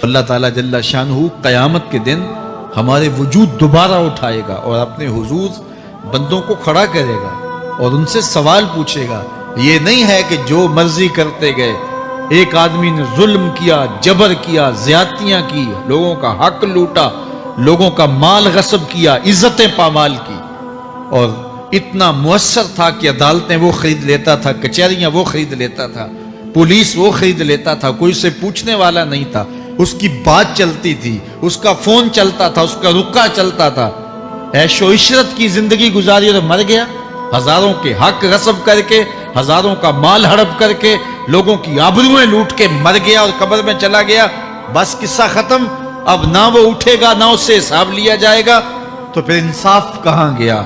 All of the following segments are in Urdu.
اللہ تعالیٰ جل شانہ قیامت کے دن ہمارے وجود دوبارہ اٹھائے گا اور اپنے حضور بندوں کو کھڑا کرے گا اور ان سے سوال پوچھے گا۔ یہ نہیں ہے کہ جو مرضی کرتے گئے، ایک آدمی نے ظلم کیا، جبر کیا، زیادتیاں کی، لوگوں کا حق لوٹا، لوگوں کا مال غصب کیا، عزتیں پامال کی، اور اتنا مؤثر تھا کہ عدالتیں وہ خرید لیتا تھا، کچہریاں وہ خرید لیتا تھا، پولیس وہ خرید لیتا تھا، کوئی سے پوچھنے والا نہیں تھا، اس کی بات چلتی تھی، اس کا فون چلتا تھا، اس کا رکا چلتا تھا، عیش و عشرت کی زندگی گزاری اور مر گیا، ہزاروں کے حق غصب کر کے، ہزاروں کا مال ہڑپ کر کے، لوگوں کی آبروئیں لوٹ کے مر گیا اور قبر میں چلا گیا، بس قصہ ختم۔ اب نہ وہ اٹھے گا نہ اس سے حساب لیا جائے گا، تو پھر انصاف کہاں گیا؟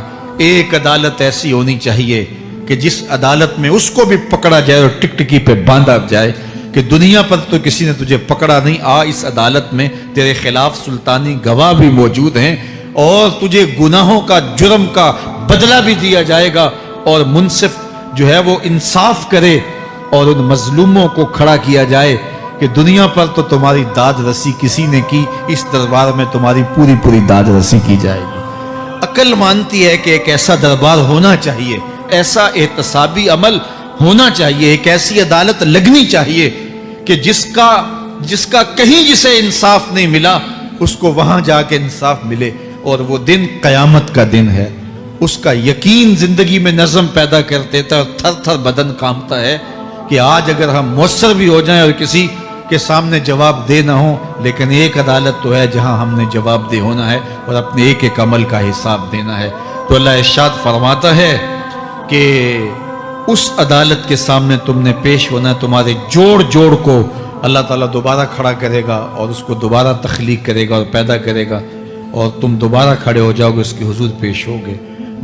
ایک عدالت ایسی ہونی چاہیے کہ جس عدالت میں اس کو بھی پکڑا جائے اور ٹکٹکی پہ باندھا جائے کہ دنیا پر تو کسی نے تجھے پکڑا نہیں، آ اس عدالت میں تیرے خلاف سلطانی گواہ بھی موجود ہیں اور تجھے گناہوں کا، جرم کا بدلہ بھی دیا جائے گا، اور منصف جو ہے وہ انصاف کرے اور ان مظلوموں کو کھڑا کیا جائے کہ دنیا پر تو تمہاری داد رسی کسی نے کی، اس دربار میں تمہاری پوری پوری داد رسی کی جائے گی۔ عقل مانتی ہے کہ ایک ایسا دربار ہونا چاہیے، ایسا احتسابی عمل ہونا چاہیے، ایک ایسی عدالت لگنی چاہیے کہ جس کا کہیں جسے انصاف نہیں ملا اس کو وہاں جا کے انصاف ملے، اور وہ دن قیامت کا دن ہے۔ اس کا یقین زندگی میں نظم پیدا کر دیتا ہے اور تھر تھر بدن کانپتا ہے کہ آج اگر ہم مؤثر بھی ہو جائیں اور کسی کے سامنے جواب دے نہ ہو، لیکن ایک عدالت تو ہے جہاں ہم نے جواب دہ ہونا ہے اور اپنے ایک ایک عمل کا حساب دینا ہے۔ تو اللہ ارشاد فرماتا ہے کہ اس عدالت کے سامنے تم نے پیش ہونا ہے، تمہارے جوڑ جوڑ کو اللہ تعالیٰ دوبارہ کھڑا کرے گا اور اس کو دوبارہ تخلیق کرے گا اور پیدا کرے گا، اور تم دوبارہ کھڑے ہو جاؤ گے، اس کے حضور پیش ہوگے۔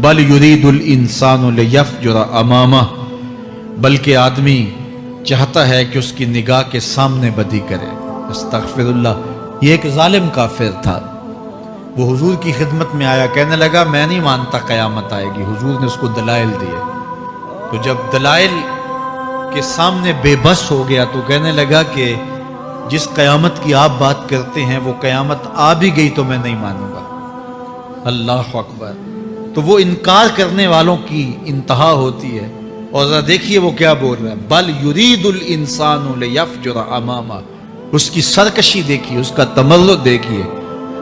بل یرید الانسان لیفجر امامہ، بلکہ آدمی چاہتا ہے کہ اس کی نگاہ کے سامنے بدی کرے۔ استغفر اللہ۔ یہ ایک ظالم کافر تھا، وہ حضور کی خدمت میں آیا، کہنے لگا میں نہیں مانتا قیامت آئے گی۔ حضور نے اس کو دلائل دیے، تو جب دلائل کے سامنے بے بس ہو گیا تو کہنے لگا کہ جس قیامت کی آپ بات کرتے ہیں وہ قیامت آ بھی گئی تو میں نہیں مانوں گا۔ اللہ اکبر۔ تو وہ انکار کرنے والوں کی انتہا ہوتی ہے، اور ذرا دیکھیے وہ کیا بول رہا ہے، بل یرید الانسان لیفجر امامہ۔ اس کی سرکشی دیکھیے، اس کا تمرد دیکھیے۔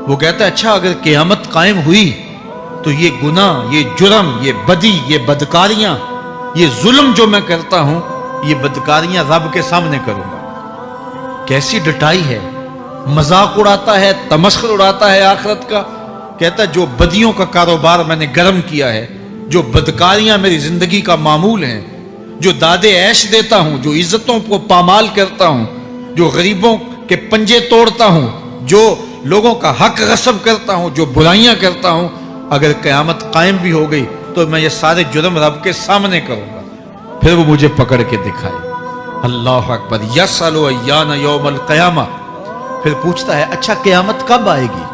وہ کہتا ہے اچھا اگر قیامت قائم ہوئی تو یہ گناہ، یہ جرم، یہ بدی، یہ بدکاریاں، یہ ظلم جو میں کرتا ہوں، یہ بدکاریاں رب کے سامنے کروں گا۔ کیسی ڈٹائی ہے، مذاق اڑاتا ہے، تمسخر اڑاتا ہے آخرت کا۔ کہتا ہے جو بدیوں کا کاروبار میں نے گرم کیا ہے، جو بدکاریاں میری زندگی کا معمول ہیں، جو دادے عیش دیتا ہوں، جو عزتوں کو پامال کرتا ہوں، جو غریبوں کے پنجے توڑتا ہوں، جو لوگوں کا حق غصب کرتا ہوں، جو برائیاں کرتا ہوں، اگر قیامت قائم بھی ہو گئی تو میں یہ سارے جرم رب کے سامنے کروں گا، پھر وہ مجھے پکڑ کے دکھائے۔ اللہ اکبر۔ یسأل ایان یوم القیامہ۔ پھر پوچھتا ہے اچھا قیامت کب آئے گی؟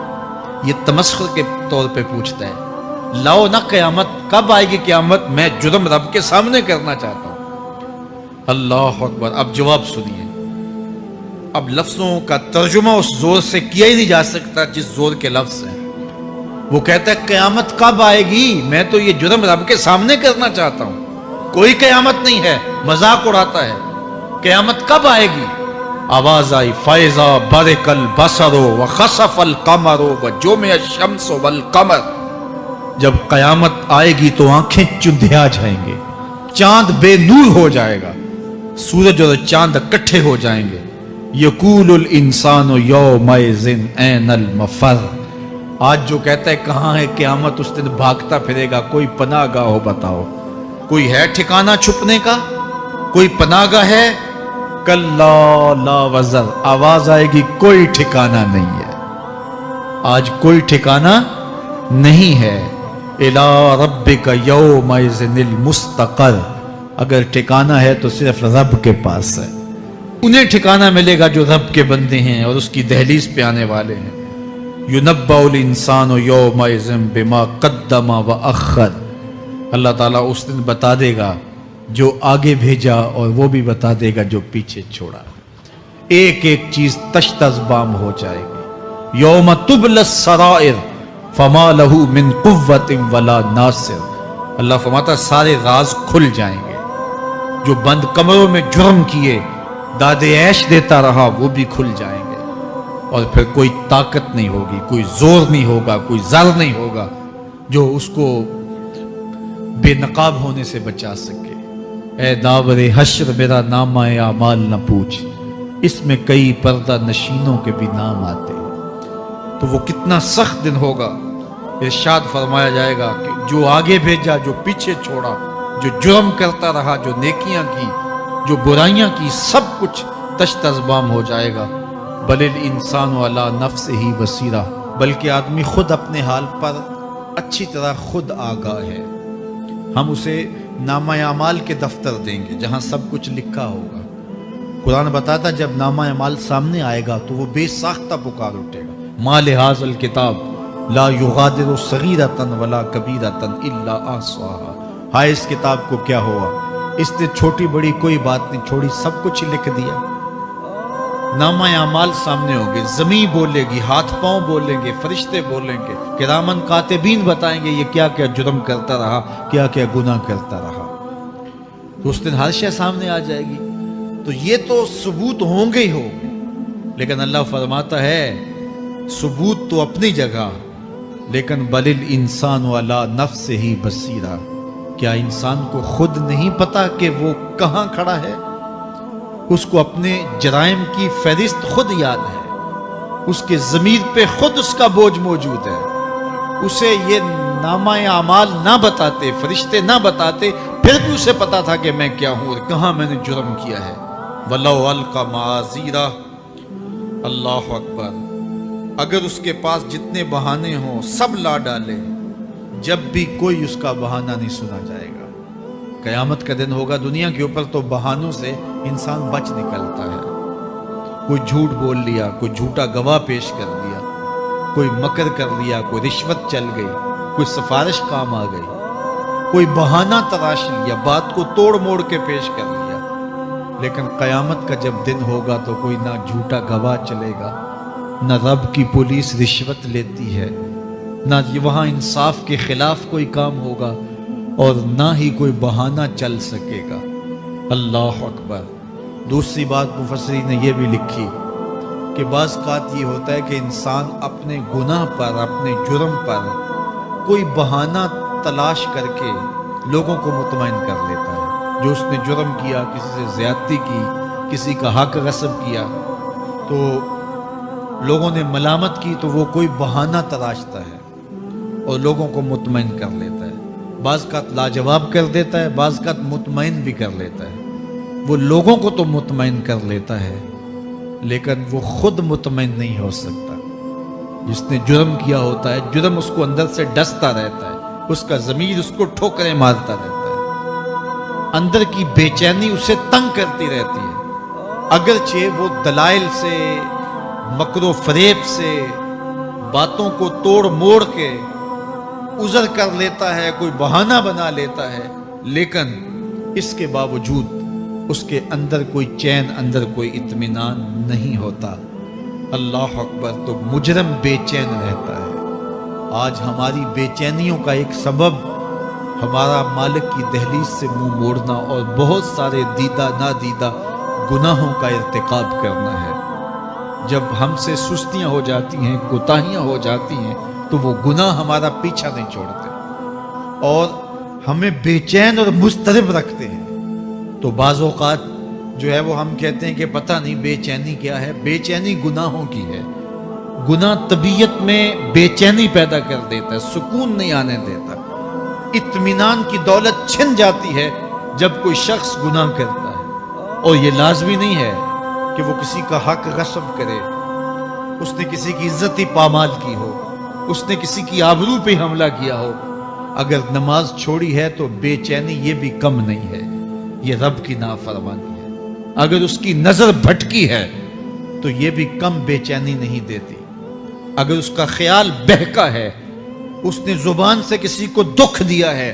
یہ تمسخر کے طور پہ پوچھتا ہے، لاؤ نہ قیامت، کب آئے گی قیامت؟ میں جرم رب کے سامنے کرنا چاہتا ہوں۔ اللہ اکبر۔ اب جواب سنیے۔ اب لفظوں کا ترجمہ اس زور سے کیا ہی نہیں جا سکتا جس زور کے لفظ ہیں۔ وہ کہتا ہے قیامت کب آئے گی؟ میں تو یہ جرم رب کے سامنے کرنا چاہتا ہوں، کوئی قیامت نہیں ہے، مذاق اڑاتا ہے۔ قیامت کب آئے گی؟ آواز آئی، فائزہ برق البصر وخسف القمر وجمع الشمس والقمر۔ جب قیامت آئے گی تو آنکھیں چندھیا جائیں گے، چاند بے نور ہو جائے گا، سورج اور چاند اکٹھے ہو جائیں گے۔ یقول الانسان یومئذ این المفر۔ آج جو کہتا ہے کہاں ہے قیامت، اس دن بھاگتا پھرے گا۔ کوئی پناہ گاہ ہو بتاؤ، کوئی ہے ٹھکانہ چھپنے کا؟ کوئی پناہ گاہ ہے؟ کلا لا وزر۔ آواز آئے گی کوئی ٹھکانہ نہیں ہے، آج کوئی ٹھکانہ نہیں ہے۔ الی ربک یومئذ المستقر۔ اگر ٹھکانہ ہے تو صرف رب کے پاس ہے، انہیں ٹھکانہ ملے گا جو رب کے بندے ہیں اور اس کی دہلیز پہ آنے والے ہیں۔ یُنَبَّأُ الْإِنسَانُ یومئذ بما قدم وأخر۔ اللہ تعالیٰ اس دن بتا دے گا جو آگے بھیجا اور وہ بھی بتا دے گا جو پیچھے چھوڑا۔ ایک ایک چیز تشت از بام ہو جائے گی. یوم تبل السرائر فما لہ من قوت ولا ناصر. اللہ فرماتا سارے راز کھل جائیں گے. جو بند کمروں میں جرم کیے داد عیش دیتا رہا وہ بھی کھل جائیں گے. اور پھر کوئی طاقت نہیں ہوگی, کوئی زور نہیں ہوگا, کوئی زر نہیں ہوگا جو اس کو بے نقاب ہونے سے بچا سکے. اے داور حشر میرا نامہ اعمال نہ پوچھ, اس میں کئی پردہ نشینوں کے بھی نام آتے ہیں. تو وہ کتنا سخت دن ہوگا. ارشاد فرمایا جائے گا کہ جو آگے بھیجا, جو پیچھے چھوڑا, جو جرم کرتا رہا, جو نیکیاں کی, جو برائیاں کی, سب کچھ تشت از بام ہو جائے گا. بل الانسان علی نفسہ بصیرہ, بلکہ آدمی خود اپنے حال پر اچھی طرح خود آگاہ ہے. ہم اسے نامہ اعمال کے دفتر دیں گے جہاں سب کچھ لکھا ہوگا. قرآن بتاتا جب نامہ اعمال سامنے آئے گا تو وہ بے ساختہ پکار اٹھے گا, ما لہذا الکتاب لا یغادر صغیرۃ ولا کبیرۃ الا احصاها. ہائے اس کتاب کو کیا ہوا, اس نے چھوٹی بڑی کوئی بات نہیں چھوڑی, سب کچھ لکھ دیا. نامہ اعمال سامنے ہوں گے, زمین بولے گی, ہاتھ پاؤں بولیں گے, فرشتے بولیں گے, کرامن کاتبین بتائیں گے یہ کیا کیا جرم کرتا رہا, کیا کیا گناہ کرتا رہا. تو اس دن ہر شے سامنے آ جائے گی. تو یہ تو ثبوت ہوں گے ہی ہوں گے, لیکن اللہ فرماتا ہے ثبوت تو اپنی جگہ, لیکن بل الانسان علی نفسہ بصیرہ. کیا انسان کو خود نہیں پتا کہ وہ کہاں کھڑا ہے؟ اس کو اپنے جرائم کی فہرست خود یاد ہے, اس کے ضمیر پہ خود اس کا بوجھ موجود ہے. اسے یہ نامہ اعمال نہ بتاتے, فرشتے نہ بتاتے, پھر بھی اسے پتا تھا کہ میں کیا ہوں اور کہاں میں نے جرم کیا ہے. وَلَوْ أَلْقَى مَعَاذِيرَهُ, اللہ اکبر. اگر اس کے پاس جتنے بہانے ہوں سب لا ڈالے, جب بھی کوئی اس کا بہانہ نہیں سنا جائے گا. قیامت کا دن ہوگا, دنیا کے اوپر تو بہانوں سے انسان بچ نکلتا ہے. کوئی جھوٹ بول لیا, کوئی جھوٹا گواہ پیش کر دیا, کوئی مکر کر لیا, کوئی رشوت چل گئی, کوئی سفارش کام آ گئی, کوئی بہانہ تراش لیا, بات کو توڑ موڑ کے پیش کر لیا. لیکن قیامت کا جب دن ہوگا تو کوئی نہ جھوٹا گواہ چلے گا, نہ رب کی پولیس رشوت لیتی ہے, نہ وہاں انصاف کے خلاف کوئی کام ہوگا, اور نہ ہی کوئی بہانہ چل سکے گا. اللہ اکبر. دوسری بات مفسرین نے یہ بھی لکھی کہ بعض اوقات یہ ہوتا ہے کہ انسان اپنے گناہ پر, اپنے جرم پر کوئی بہانہ تلاش کر کے لوگوں کو مطمئن کر لیتا ہے. جو اس نے جرم کیا, کسی سے زیادتی کی, کسی کا حق غصب کیا, تو لوگوں نے ملامت کی تو وہ کوئی بہانہ تراشتا ہے اور لوگوں کو مطمئن کر لیتا ہے. بعض کا لاجواب کر دیتا ہے, بعض کا مطمئن بھی کر لیتا ہے. وہ لوگوں کو تو مطمئن کر لیتا ہے لیکن وہ خود مطمئن نہیں ہو سکتا. جس نے جرم کیا ہوتا ہے, جرم اس کو اندر سے ڈستا رہتا ہے, اس کا ضمیر اس کو ٹھوکریں مارتا رہتا ہے, اندر کی بے چینی اسے تنگ کرتی رہتی ہے. اگرچہ وہ دلائل سے, مکر و فریب سے, باتوں کو توڑ موڑ کے عذر کر لیتا ہے, کوئی بہانہ بنا لیتا ہے, لیکن اس کے باوجود اس کے اندر کوئی چین, اندر کوئی اطمینان نہیں ہوتا. اللہ اکبر. تو مجرم بے چین رہتا ہے. آج ہماری بے چینیوں کا ایک سبب ہمارا مالک کی دہلیز سے منہ موڑنا اور بہت سارے دیدہ نادیدہ گناہوں کا ارتکاب کرنا ہے. جب ہم سے سستیاں ہو جاتی ہیں, کوتاہیاں ہو جاتی ہیں, تو وہ گناہ ہمارا پیچھا نہیں چھوڑتے اور ہمیں بے چین اور مضطرب رکھتے ہیں. تو بعض اوقات جو ہے وہ ہم کہتے ہیں کہ پتہ نہیں بے چینی کیا ہے. بے چینی گناہوں کی ہے. گناہ طبیعت میں بے چینی پیدا کر دیتا ہے, سکون نہیں آنے دیتا. اطمینان کی دولت چھن جاتی ہے جب کوئی شخص گناہ کرتا ہے. اور یہ لازمی نہیں ہے کہ وہ کسی کا حق غصب کرے, اس نے کسی کی عزت ہی پامال کی ہو, اس نے کسی کی آبرو پہ حملہ کیا ہو. اگر نماز چھوڑی ہے تو بے چینی یہ بھی کم نہیں ہے, یہ رب کی نافرمانی ہے. اگر اس کی نظر بھٹکی ہے تو یہ بھی کم بے چینی نہیں دیتی. اگر اس کا خیال بہکا ہے, اس نے زبان سے کسی کو دکھ دیا ہے,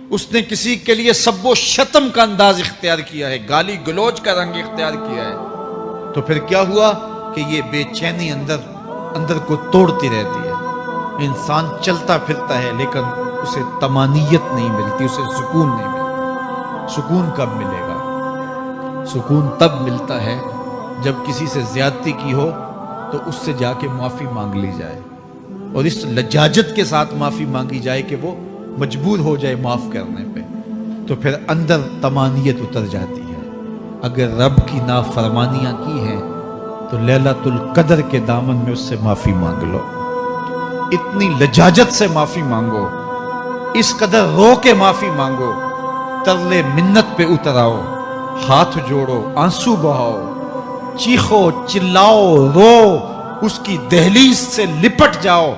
اس نے کسی کے لیے سب و شتم کا انداز اختیار کیا ہے, گالی گلوچ کا رنگ اختیار کیا ہے, تو پھر کیا ہوا کہ یہ بے چینی اندر کو توڑتی رہتی ہے. انسان چلتا پھرتا ہے لیکن اسے طمانیت نہیں ملتی، اسے سکون نہیں ملتا. سکون کب ملے گا؟ سکون تب ملتا ہے جب کسی سے زیادتی کی ہو تو اس سے جا کے معافی مانگ لی جائے، اور اس لجاجت کے ساتھ معافی مانگی جائے کہ وہ مجبور ہو جائے معاف کرنے پہ، تو پھر اندر طمانیت اتر جاتی ہے. اگر رب کی نافرمانیاں کی ہیں تو لیلۃ القدر کے دامن میں اس سے معافی مانگ لو، اتنی لجاجت سے معافی مانگو، اس قدر رو کے معافی مانگو، ترلے منت پہ اتر آؤ، ہاتھ جوڑو، آنسو بہاؤ، چیخو، چلاؤ، رو، اس کی دہلیز سے لپٹ جاؤ،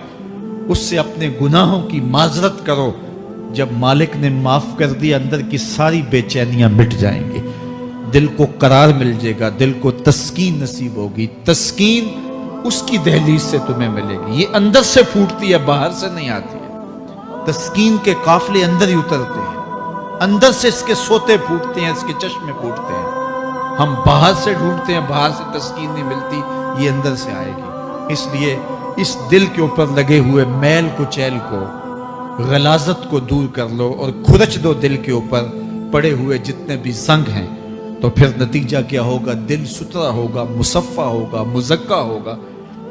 اس سے اپنے گناہوں کی معذرت کرو. جب مالک نے معاف کر دیا اندر کی ساری بے چینیاں مٹ جائیں گی، دل کو قرار مل جائے گا، دل کو تسکین نصیب ہوگی. تسکین اس کی دہلیز سے تمہیں ملے گی، یہ اندر سے پھوٹتی ہے، باہر سے نہیں آتی ہے. تسکین کے قافلے اندر ہی اترتے ہیں، اندر سے اس کے سوتے پھوٹتے ہیں، اس کے چشمے پھوٹتے ہیں. ہم باہر سے ڈھونڈتے ہیں، باہر سے تسکین نہیں ملتی، یہ اندر سے آئے گی. اس لیے اس دل کے اوپر لگے ہوئے میل کچیل کو، غلاظت کو دور کر لو اور کھرچ دو دل کے اوپر پڑے ہوئے جتنے بھی زنگ ہیں. تو پھر نتیجہ کیا ہوگا؟ دل ستھرا ہوگا، مصفا ہوگا، مزکا ہوگا،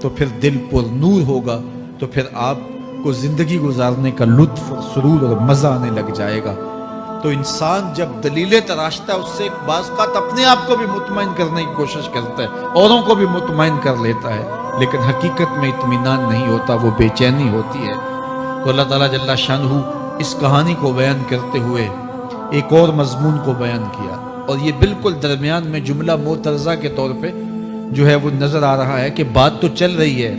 تو پھر دل پر نور ہوگا، تو پھر آپ کو زندگی گزارنے کا لطف اور سرور اور مزہ آنے لگ جائے گا. تو انسان جب دلیلیں تراشتا ہے اس سے بعض اوقات اپنے آپ کو بھی مطمئن کرنے کی کوشش کرتا ہے، اوروں کو بھی مطمئن کر لیتا ہے، لیکن حقیقت میں اطمینان نہیں ہوتا، وہ بے چینی ہوتی ہے. تو اللہ تعالیٰ جل شانہ اس کہانی کو بیان کرتے ہوئے ایک اور مضمون کو بیان کیا، اور یہ بالکل درمیان میں جملہ معترضہ کے طور پہ جو ہے وہ نظر آ رہا ہے کہ بات تو چل رہی ہے،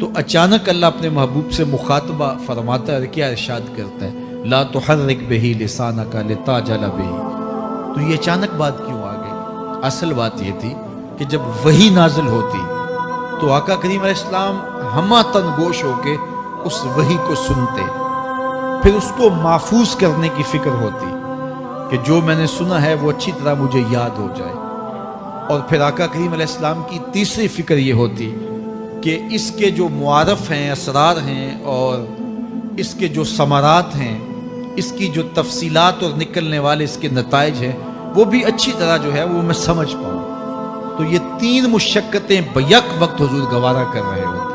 تو اچانک اللہ اپنے محبوب سے مخاطبہ فرماتا ہے، کیا ارشاد کرتا ہے؟ لا تحرک بہ لسانک لتعجل بہ. تو یہ اچانک بات کیوں آ گئی؟ اصل بات یہ تھی کہ جب وحی نازل ہوتی تو آقا کریم علیہ السلام ہمہ تن گوش ہو کے اس وحی کو سنتے، پھر اس کو محفوظ کرنے کی فکر ہوتی کہ جو میں نے سنا ہے وہ اچھی طرح مجھے یاد ہو جائے. اور پھر آقا کریم علیہ السلام کی تیسری فکر یہ ہوتی کہ اس کے جو معارف ہیں، اسرار ہیں، اور اس کے جو ثمرات ہیں، اس کی جو تفصیلات اور نکلنے والے اس کے نتائج ہیں، وہ بھی اچھی طرح جو ہے وہ میں سمجھ پاؤں. تو یہ تین مشقتیں بیک وقت حضور گوارا کر رہے ہوتے.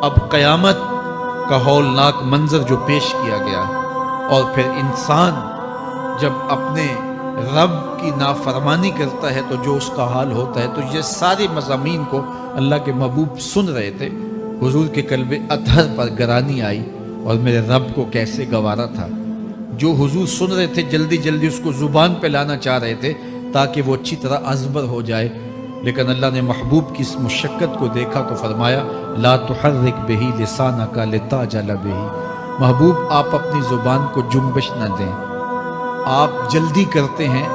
اب قیامت کا ہولناک منظر جو پیش کیا گیا، اور پھر انسان جب اپنے رب کی نافرمانی کرتا ہے تو جو اس کا حال ہوتا ہے، تو یہ سارے مضامین کو اللہ کے محبوب سن رہے تھے. حضور کے قلب اطہر پر گرانی آئی، اور میرے رب کو کیسے گوارا تھا. جو حضور سن رہے تھے جلدی جلدی اس کو زبان پہ لانا چاہ رہے تھے تاکہ وہ اچھی طرح ازبر ہو جائے، لیکن اللہ نے محبوب کی اس مشقت کو دیکھا تو فرمایا لا تحرک بہ لسانک لتعجل بہ. محبوب آپ اپنی زبان کو جنبش نہ دیں، آپ جلدی کرتے ہیں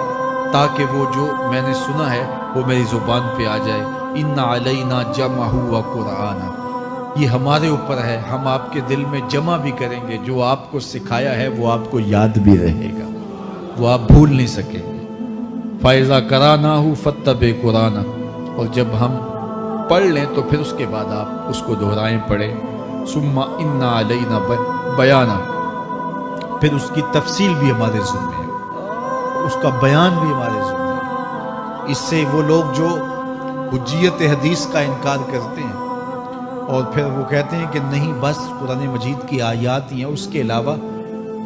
تاکہ وہ جو میں نے سنا ہے وہ میری زبان پہ آ جائے. ان علینا جمعہ و قرآن، یہ ہمارے اوپر ہے، ہم آپ کے دل میں جمع بھی کریں گے. جو آپ کو سکھایا ہے وہ آپ کو یاد بھی رہے گا، وہ آپ بھول نہیں سکیں گے. فَإِذَا قَرَأْنَاهُ فَاتَّبِعْ قُرْآنَهُ، اور جب ہم پڑھ لیں تو پھر اس کے بعد آپ اس کو دہرائیں پڑھیں. ثُمَّ إِنَّ عَلَيْنَا بَيَانَهُ، پھر اس کی تفصیل بھی ہمارے ذمہ ہے، اس کا بیان بھی ہمارے ذمہ ہے. اس سے وہ لوگ جو حجیت حدیث کا انکار کرتے ہیں اور پھر وہ کہتے ہیں کہ نہیں بس قرآن مجید کی آیات ہی ہیں، اس کے علاوہ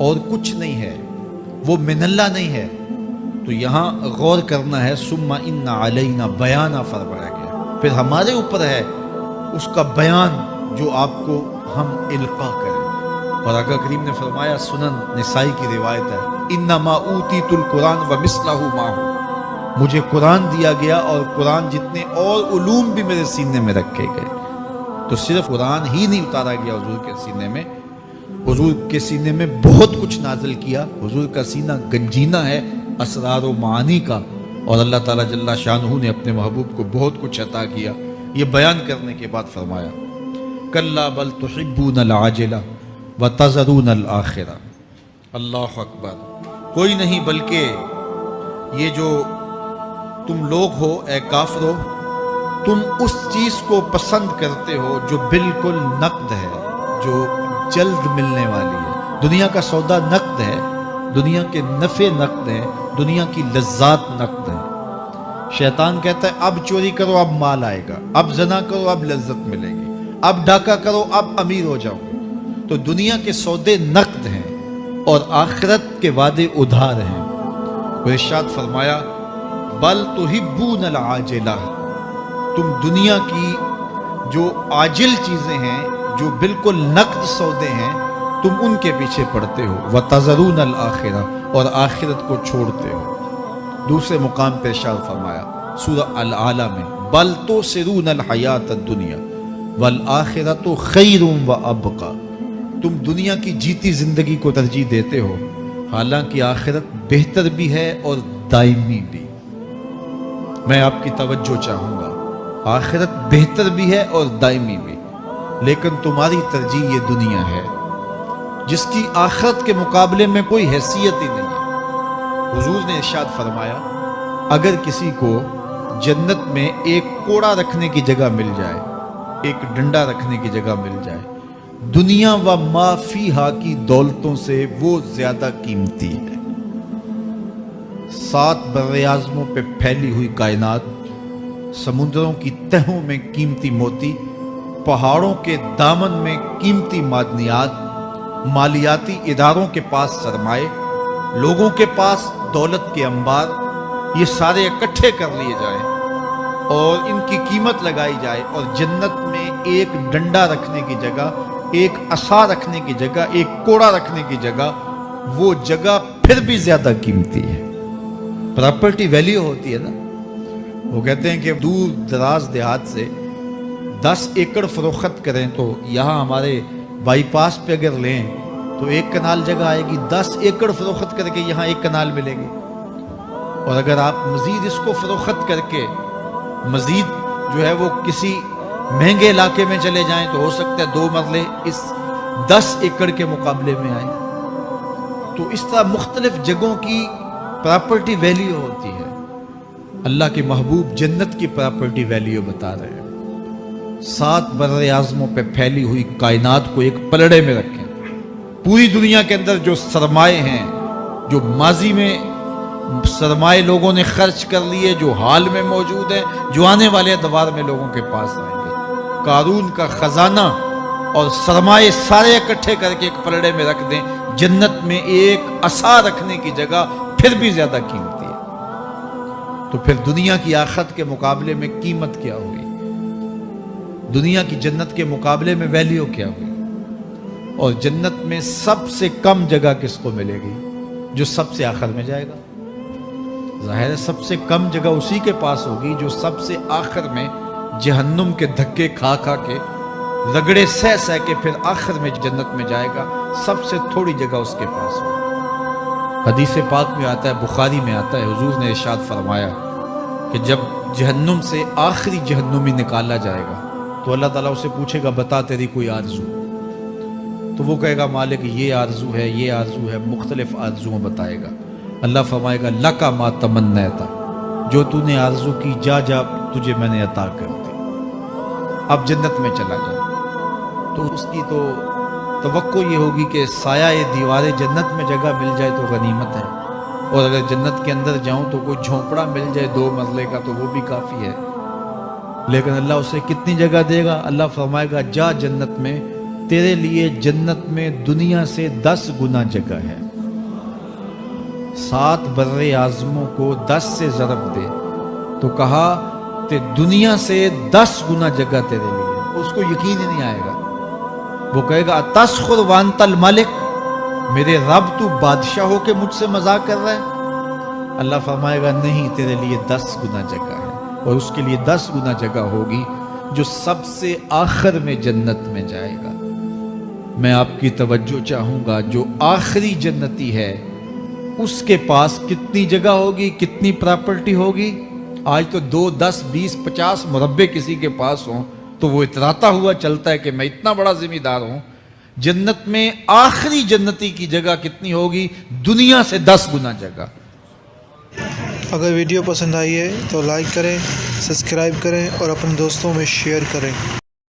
اور کچھ نہیں ہے، وہ من اللہ نہیں ہے، تو یہاں غور کرنا ہے. ثم ان علینا بیانہ فرمایا گیا، پھر ہمارے اوپر ہے اس کا بیان جو آپ کو ہم القا کریں. اور آقا کریم نے فرمایا، سنن نسائی کی روایت ہے، انما اوتیت القرآن ومثلہ معہ، مجھے قرآن دیا گیا اور قرآن جتنے اور علوم بھی میرے سینے میں رکھے گئے. تو صرف قرآن ہی نہیں اتارا گیا حضور کے سینے میں، حضور کے سینے میں بہت کچھ نازل کیا. حضور کا سینہ گنجینہ ہے اسرار و معانی کا، اور اللہ تعالیٰ جل شانہ نے اپنے محبوب کو بہت کچھ عطا کیا. یہ بیان کرنے کے بعد فرمایا کلا بل تحبون العاجلہ وتذرون الآخرہ. اللہ اکبر. کوئی نہیں بلکہ یہ جو تم لوگ ہو اے کافرو، تم اس چیز کو پسند کرتے ہو جو بالکل نقد ہے، جو جلد ملنے والی ہے۔ دنیا کا سودا نقد ہے، دنیا کے نفع نقد ہیں، دنیا کی لذات نقد ہیں۔ شیطان کہتا ہے اب چوری کرو اب مال آئے گا، اب زنا کرو اب لذت ملے گی، اب ڈاکہ کرو اب امیر ہو جاؤ۔ تو دنیا کے سودے نقد ہیں اور آخرت کے وعدے ادھار ہیں۔ اور ارشاد فرمایا بل تحبون العاجلہ، تم دنیا کی جو عاجل چیزیں ہیں، جو بالکل نقد سودے ہیں، تم ان کے پیچھے پڑتے ہو، وتذرون الآخرہ، اور آخرت کو چھوڑتے ہو۔ دوسرے مقام پہ ارشاد فرمایا سورہ الاعلیٰ میں بل تؤثرون الحیات الدنیا والآخرۃ خیر وابقی، تم دنیا کی جیتی زندگی کو ترجیح دیتے ہو، حالانکہ آخرت بہتر بھی ہے اور دائمی بھی۔ میں آپ کی توجہ چاہوں گا، آخرت بہتر بھی ہے اور دائمی بھی، لیکن تمہاری ترجیح یہ دنیا ہے جس کی آخرت کے مقابلے میں کوئی حیثیت ہی نہیں ہے۔ حضور نے ارشاد فرمایا اگر کسی کو جنت میں ایک کوڑا رکھنے کی جگہ مل جائے، ایک ڈنڈا رکھنے کی جگہ مل جائے، دنیا و ما فیہا کی دولتوں سے وہ زیادہ قیمتی ہے۔ 7 براعظموں پہ پھیلی ہوئی کائنات، سمندروں کی تہوں میں قیمتی موتی، پہاڑوں کے دامن میں قیمتی معدنیات، مالیاتی اداروں کے پاس سرمائے، لوگوں کے پاس دولت کے انبار، یہ سارے اکٹھے کر لیے جائیں اور ان کی قیمت لگائی جائے، اور جنت میں ایک ڈنڈا رکھنے کی جگہ، ایک عصا رکھنے کی جگہ، ایک کوڑا رکھنے کی جگہ، وہ جگہ پھر بھی زیادہ قیمتی ہے۔ پراپرٹی ویلیو ہوتی ہے نا، وہ کہتے ہیں کہ دور دراز دیہات سے 10 ایکڑ فروخت کریں تو یہاں ہمارے بائی پاس پہ اگر لیں تو 1 کنال جگہ آئے گی، 10 ایکڑ فروخت کر کے یہاں 1 کنال ملے گی۔ اور اگر آپ مزید اس کو فروخت کر کے مزید جو ہے وہ کسی مہنگے علاقے میں چلے جائیں تو ہو سکتا ہے 2 مرلے اس 10 ایکڑ کے مقابلے میں آئیں۔ تو اس طرح مختلف جگہوں کی پراپرٹی ویلیو ہوتی ہے۔ اللہ کے محبوب جنت کی پراپرٹی ویلیو بتا رہے ہیں۔ 7 براعظموں پہ پھیلی ہوئی کائنات کو ایک پلڑے میں رکھیں، پوری دنیا کے اندر جو سرمائے ہیں، جو ماضی میں سرمائے لوگوں نے خرچ کر لیے، جو حال میں موجود ہیں، جو آنے والے ادوار میں لوگوں کے پاس آئیں گے، قارون کا خزانہ اور سرمائے سارے اکٹھے کر کے ایک پلڑے میں رکھ دیں، جنت میں ایک عصا رکھنے کی جگہ پھر بھی زیادہ قیمتی ہے۔ تو پھر دنیا کی آخرت کے مقابلے میں قیمت کیا ہوئی؟ دنیا کی جنت کے مقابلے میں ویلیو کیا ہوئی؟ اور جنت میں سب سے کم جگہ کس کو ملے گی؟ جو سب سے آخر میں جائے گا۔ ظاہر ہے سب سے کم جگہ اسی کے پاس ہوگی جو سب سے آخر میں جہنم کے دھکے کھا کھا کے، رگڑے سہ سہ کے پھر آخر میں جنت میں جائے گا۔ سب سے تھوڑی جگہ اس کے پاس ہوگی۔ حدیث پاک میں آتا ہے، بخاری میں آتا ہے، حضور نے ارشاد فرمایا کہ جب جہنم سے آخری جہنمی نکالا جائے گا تو اللہ تعالیٰ اسے پوچھے گا بتا تیری کوئی آرزو؟ تو وہ کہے گا مالک یہ آرزو ہے، یہ آرزو ہے، مختلف آرزویں بتائے گا۔ اللہ فرمائے گا لکا ما تمنیتا، جو تو نے آرزو کی جا جا تجھے میں نے عطا کر دی، اب جنت میں چلا جا۔ تو اس کی تو توقع یہ ہوگی کہ سایہ دیوار جنت میں جگہ مل جائے تو غنیمت ہے، اور اگر جنت کے اندر جاؤں تو کوئی جھونپڑا مل جائے 2 مرلے کا تو وہ بھی کافی ہے۔ لیکن اللہ اسے کتنی جگہ دے گا؟ اللہ فرمائے گا جا جنت میں، تیرے لیے جنت میں دنیا سے 10 گنا جگہ ہے۔ 7 براعظموں کو 10 سے ضرب دے تو کہا کہ دنیا سے 10 گنا جگہ تیرے لیے۔ اس کو یقین ہی نہیں آئے گا، وہ کہے گا تسخر وانت الملک، میرے رب تو بادشاہ ہو کے مجھ سے مذاق کر رہا ہے؟ اللہ فرمائے گا نہیں، تیرے لیے 10 گنا جگہ ہے، اور اس کے لیے 10 گنا جگہ ہوگی جو سب سے آخر میں جنت میں جائے گا۔ میں آپ کی توجہ چاہوں گا، جو آخری جنتی ہے اس کے پاس کتنی جگہ ہوگی، کتنی پراپرٹی ہوگی؟ آج تو 2 10 20 50 مربع کسی کے پاس ہوں تو وہ اتراتا ہوا چلتا ہے کہ میں اتنا بڑا ذمہ دار ہوں۔ جنت میں آخری جنتی کی جگہ کتنی ہوگی؟ دنیا سے 10 گنا جگہ۔ اگر ویڈیو پسند آئی ہے تو لائک کریں، سبسکرائب کریں اور اپنے دوستوں میں شیئر کریں۔